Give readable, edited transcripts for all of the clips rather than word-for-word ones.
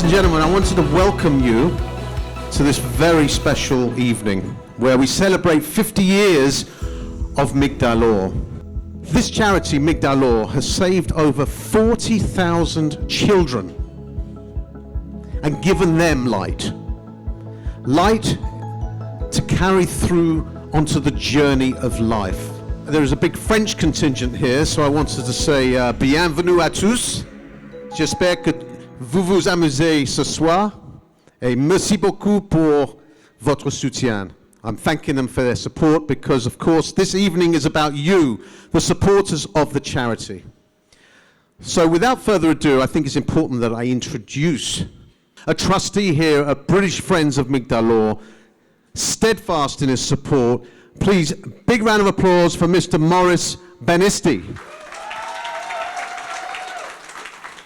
Ladies and gentlemen, I wanted to welcome you to this very special evening where we celebrate 50 years of Migdal Ohr. This charity, Migdal Ohr, has saved over 40,000 children and given them light. Light to carry through onto the journey of life. There is a big French contingent here, so I wanted to say bienvenue à tous. J'espère que vous vous amusez ce soir, et merci beaucoup pour votre soutien. I'm thanking them for their support because, of course, this evening is about you, the supporters of the charity. So without further ado, I think it's important that I introduce a trustee here at British Friends of Migdal Ohr, steadfast in his support. Please, big round of applause for Mr. Maurice Benisti.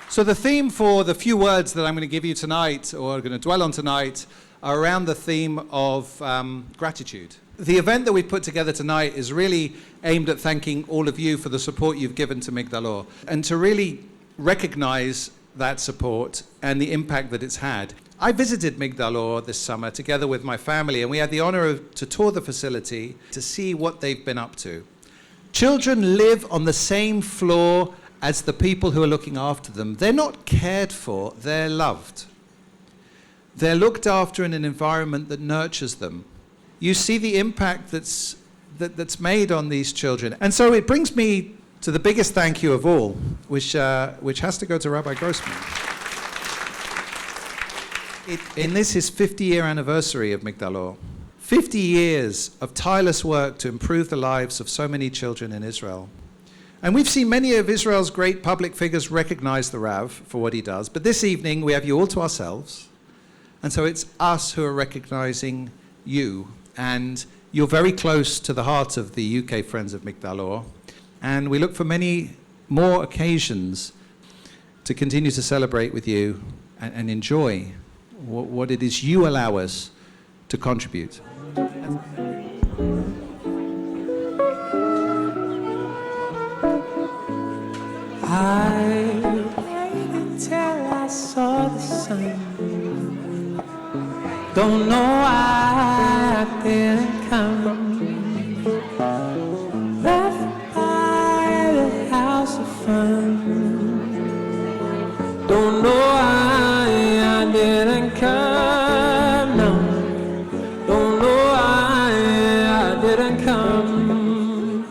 So the theme for the few words that I'm going to give you tonight, or going to dwell on tonight, are around the theme of gratitude. The event that we've put together tonight is really aimed at thanking all of you for the support you've given to Migdal Ohr, and to really recognize that support and the impact that it's had. I visited Migdal Ohr this summer together with my family, and we had the honor to tour the facility to see what they've been up to. Children live on the same floor as the people who are looking after them. They're not cared for, they're loved. They're looked after in an environment that nurtures them. You see the impact that's made on these children. And so it brings me to the biggest thank you of all, which has to go to Rabbi Grossman. In this his 50-year anniversary of Migdal Ohr, 50 years of tireless work to improve the lives of so many children in Israel. And we've seen many of Israel's great public figures recognize the Rav for what he does, but this evening we have you all to ourselves, and so it's us who are recognizing you, and you're very close to the heart of the UK Friends of Migdal Ohr, and we look for many more occasions to continue to celebrate with you and enjoy what it is you allow us to contribute. I waited until I saw the sun. Don't know why I didn't come. Left by the house of fun. Don't know why I didn't come. No. Don't know why I didn't come.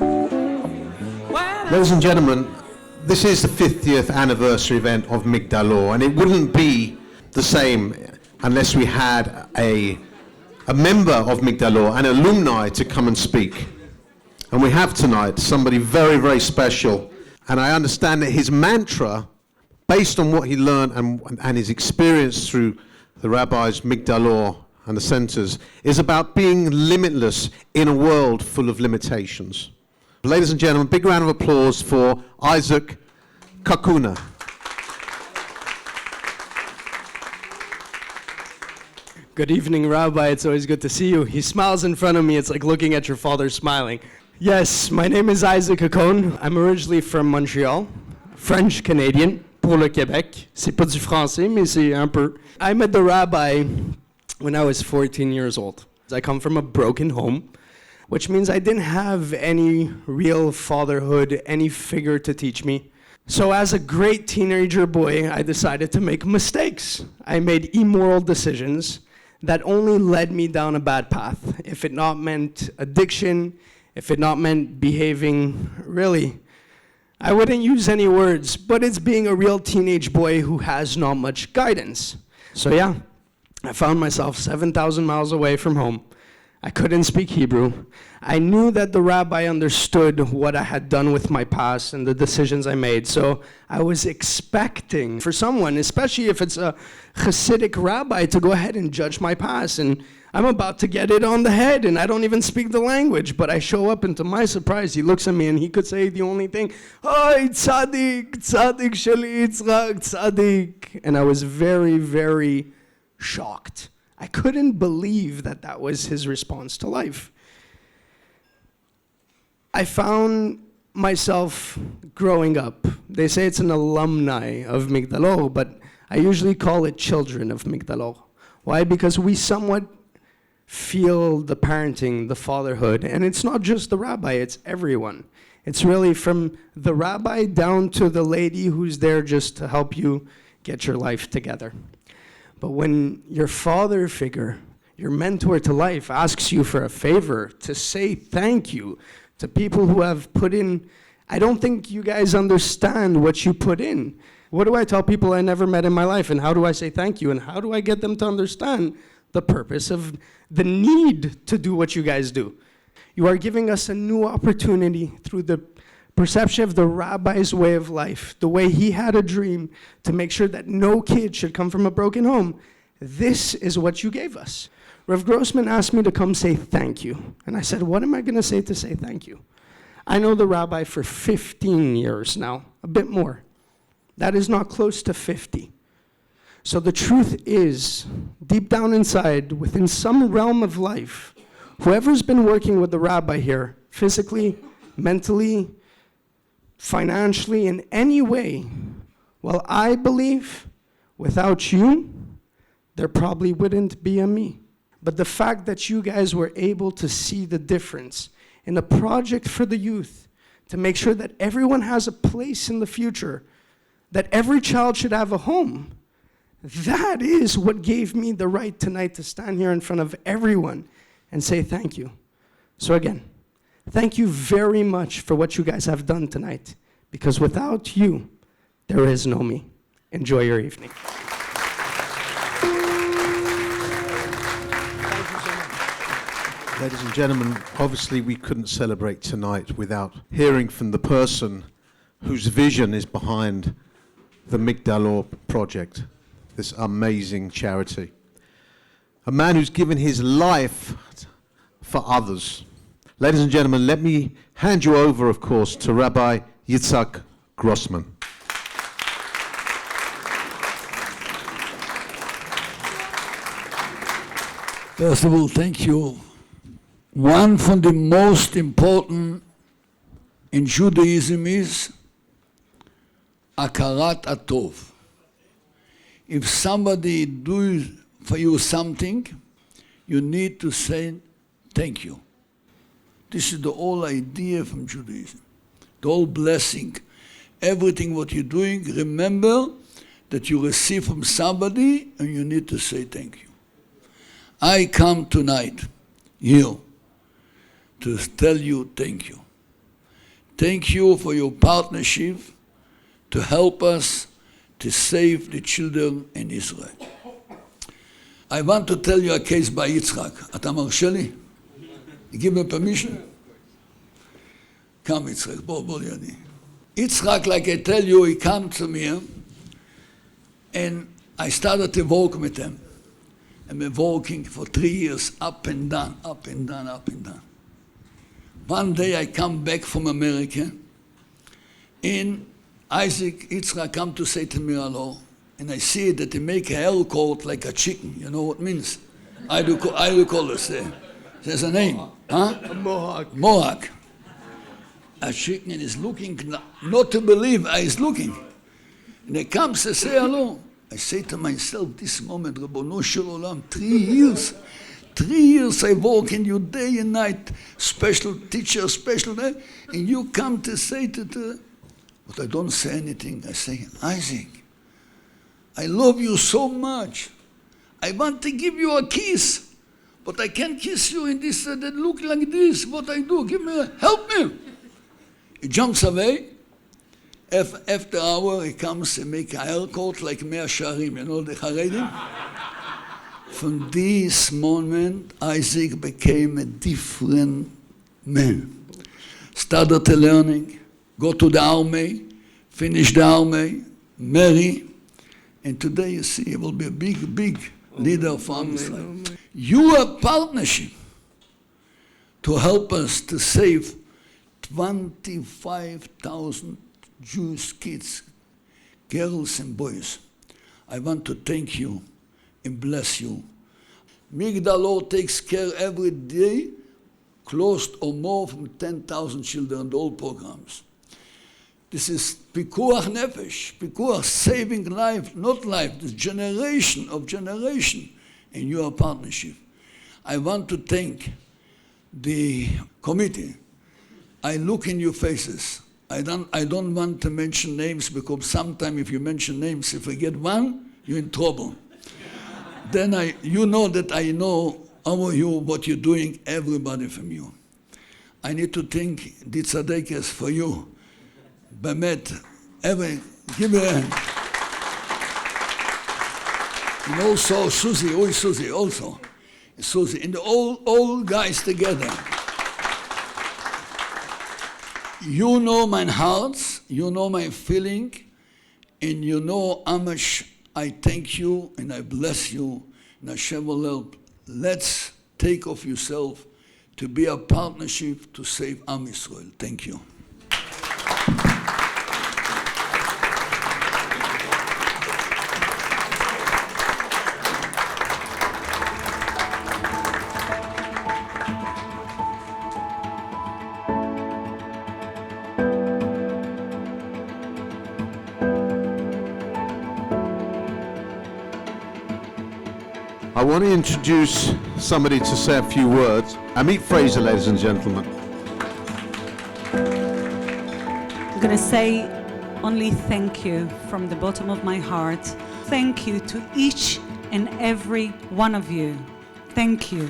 Ladies and gentlemen, this is the 50th anniversary event of Migdal Ohr, and it wouldn't be the same unless we had a member of Migdal Ohr, an alumni, to come and speak. And we have tonight somebody very, very special. And I understand that his mantra, based on what he learned and his experience through the rabbis, Migdal Ohr, and the centers, is about being limitless in a world full of limitations. Ladies and gentlemen, big round of applause for Issac Kakun. Good evening, Rabbi. It's always good to see you. He smiles in front of me. It's like looking at your father smiling. Yes, my name is Issac Kakun. I'm originally from Montreal, French-Canadian, pour le Québec. C'est pas du français, mais c'est un peu. I met the rabbi when I was 14 years old. I come from a broken home, which means I didn't have any real fatherhood, any figure to teach me. So as a great teenager boy, I decided to make mistakes. I made immoral decisions that only led me down a bad path. If it not meant addiction, if it not meant behaving, really, I wouldn't use any words, but it's being a real teenage boy who has not much guidance. So yeah, I found myself 7,000 miles away from home. I couldn't speak Hebrew. I knew that the rabbi understood what I had done with my past and the decisions I made. So I was expecting for someone, especially if it's a Hasidic rabbi, to go ahead and judge my past. And I'm about to get it on the head, and I don't even speak the language. But I show up, and to my surprise, he looks at me, and he could say the only thing, "Oy, tzaddik, tzaddik sheli Yitzchak, tzaddik." And I was very, very shocked. I couldn't believe that that was his response to life. I found myself growing up. They say it's an alumni of Migdal Ohr, but I usually call it children of Migdal Ohr. Why? Because we somewhat feel the parenting, the fatherhood, and it's not just the rabbi, it's everyone. It's really from the rabbi down to the lady who's there just to help you get your life together. But when your father figure, your mentor to life, asks you for a favor, to say thank you to people who have put in, I don't think you guys understand what you put in. What do I tell people I never met in my life, and how do I say thank you, and how do I get them to understand the purpose of the need to do what you guys do? You are giving us a new opportunity through the perception of the rabbi's way of life, the way he had a dream to make sure that no kid should come from a broken home. This is what you gave us. Rabbi Grossman asked me to come say thank you. And I said, what am I going to say thank you? I know the rabbi for 15 years now, a bit more. That is not close to 50. So the truth is, deep down inside, within some realm of life, whoever's been working with the rabbi here, physically, mentally, financially, in any way, well, I believe without you, there probably wouldn't be a me. But the fact that you guys were able to see the difference in a project for the youth, to make sure that everyone has a place in the future, that every child should have a home, that is what gave me the right tonight to stand here in front of everyone and say thank you. So again, thank you very much for what you guys have done tonight, because without you, there is no me. Enjoy your evening. Ladies and gentlemen, obviously we couldn't celebrate tonight without hearing from the person whose vision is behind the Migdal Ohr project, this amazing charity. A man who's given his life for others. Ladies and gentlemen, let me hand you over, of course, to Rabbi Issac Grossman. First of all, thank you. One from the most important in Judaism is Akarat Atov. If somebody does for you something, you need to say thank you. This is the whole idea from Judaism, the whole blessing. Everything what you're doing, remember that you receive from somebody and you need to say thank you. I come tonight here to tell you thank you. Thank you for your partnership to help us to save the children in Israel. I want to tell you a case by Yitzchak. אתה מרשה לי? You give me permission? Come, Yitzchak, בוא לידי. Yitzchak, like I tell you, he came to me and I started to work with him. And we're working for 3 years, up and down, up and down, up and down. One day I come back from America, and Isaac Yitzchak come to say to me hello, and I see that they make a haircut like a chicken. You know what it means? I do call it. There's a name, huh? A mohawk. Mohawk. A chicken, and is looking, not to believe I is looking. And they come to say hello. I say to myself, this moment, Rabbono Shel Olam, 3 years. 3 years I work in you day and night, special teacher, special day, and you come to say but I don't say anything. I say, Isaac, I love you so much. I want to give you a kiss, but I can't kiss you in this, that look like this. What I do, help me. He jumps away. After an hour, he comes and make a haircut like Mea Sharim, you know, the Haredim. From this moment, Isaac became a different man. Started learning, go to the army, finish the army, marry, and today you see he will be a big leader for Israel. You have partnership to help us to save 25,000 Jewish kids, girls and boys. I want to thank you and bless you. Migdal Ohr takes care every day, close or more from 10,000 children, all programs. This is pikuach nefesh, pikuach, saving life, not life, this generation of generation in your partnership. I want to thank the committee. I look in your faces. I don't want to mention names because sometimes if you mention names, if I get one, you're in trouble. Then you know that I know how you, what you're doing, everybody from you. I need to thank the tzaddikas for you. Bemet, give me a hand. And also Susie, also. Susie, and all guys together. You know my heart, you know my feeling, and you know how much I thank you and I bless you. And Hashem will help. Let's take off yourself to be a partnership to save Am Yisrael. Thank you. I want to introduce somebody to say a few words. Keith Fraser, ladies and gentlemen. I'm going to say only thank you from the bottom of my heart. Thank you to each and every one of you. Thank you.